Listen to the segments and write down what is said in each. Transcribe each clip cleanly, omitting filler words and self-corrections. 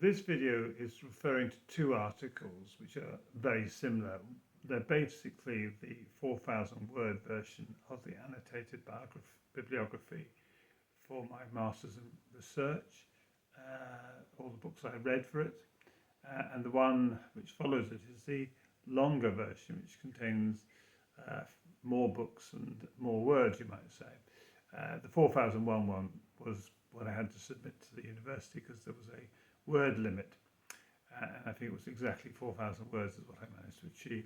This video is referring to two articles which are very similar. They're basically the 4,000 word version of the annotated bibliography for my Master's in Research, all the books I read for it, and the one which follows it is the longer version, which contains more books and more words, you might say. The 4001 one was what I had to submit to the university because there was a word limit, and I think it was exactly 4,000 words is what I managed to achieve.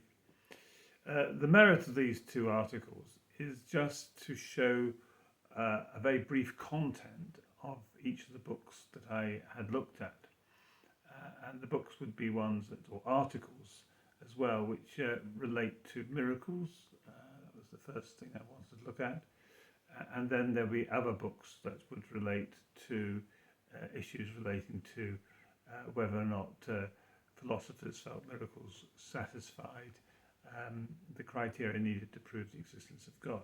The merit of these two articles is just to show a very brief content of each of the books that I had looked at. And the books would be ones that, or articles as well, which relate to miracles. That was the first thing I wanted to look at. And then there'll be other books that would relate to issues relating to whether or not philosophers felt miracles satisfied the criteria needed to prove the existence of God.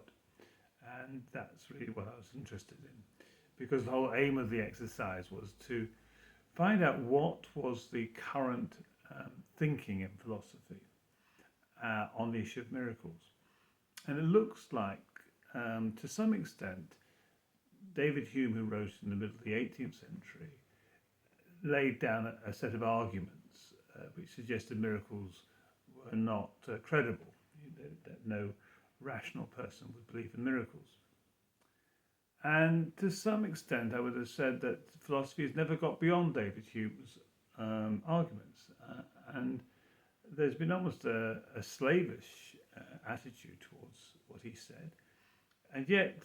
And that's really what I was interested in, because the whole aim of the exercise was to find out what was the current thinking in philosophy on the issue of miracles. And it looks like, to some extent, David Hume, who wrote in the middle of the 18th century, laid down a set of arguments which suggested miracles were not credible, that no rational person would believe in miracles. And to some extent, I would have said that philosophy has never got beyond David Hume's arguments. And there's been almost a slavish attitude towards what he said. And yet,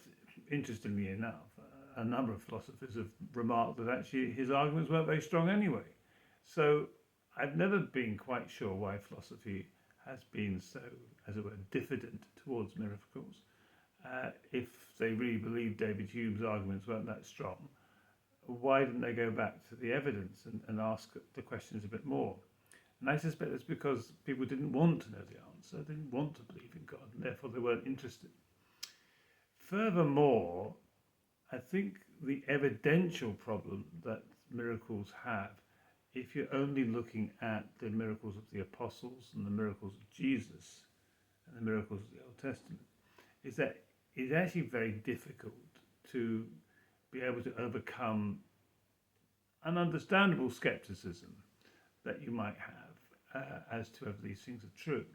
interestingly enough, a number of philosophers have remarked that actually his arguments weren't very strong anyway. So I've never been quite sure why philosophy has been so, as it were, diffident towards miracles. If they really believed David Hume's arguments weren't that strong, why didn't they go back to the evidence and ask the questions a bit more? And I suspect it's because people didn't want to know the answer, they didn't want to believe in God, and therefore they weren't interested. Furthermore, I think the evidential problem that miracles have, if you're only looking at the miracles of the apostles and the miracles of Jesus and the miracles of the Old Testament, is that it's actually very difficult to be able to overcome an understandable skepticism that you might have as to whether these things are true.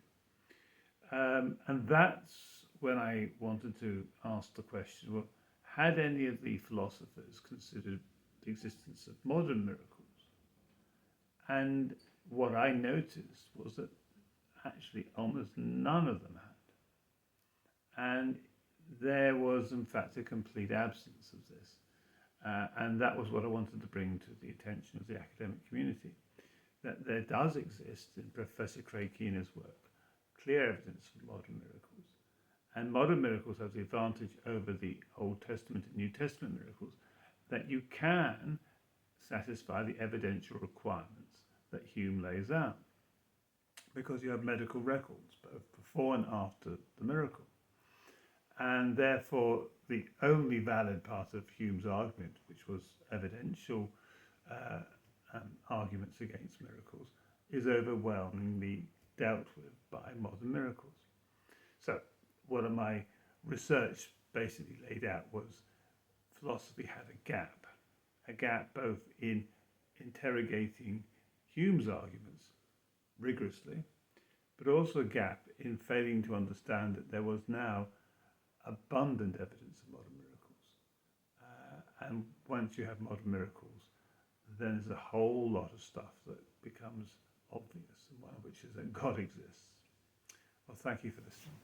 And that's when I wanted to ask the question, well, had any of the philosophers considered the existence of modern miracles? And what I noticed was that actually almost none of them had. And there was, in fact, a complete absence of this. And that was what I wanted to bring to the attention of the academic community, that there does exist in Professor Craig Keener's work clear evidence for modern miracles. And modern miracles have the advantage over the Old Testament and New Testament miracles that you can satisfy the evidential requirements that Hume lays out, because you have medical records both before and after the miracle. And therefore, the only valid part of Hume's argument, which was evidential arguments against miracles, is overwhelmingly dealt with by modern miracles. So, what my research basically laid out was philosophy had a gap both in interrogating Hume's arguments rigorously, but also a gap in failing to understand that there was now abundant evidence of modern miracles. And once you have modern miracles, then there's a whole lot of stuff that becomes obvious, and one of which is that God exists. Well, thank you for listening.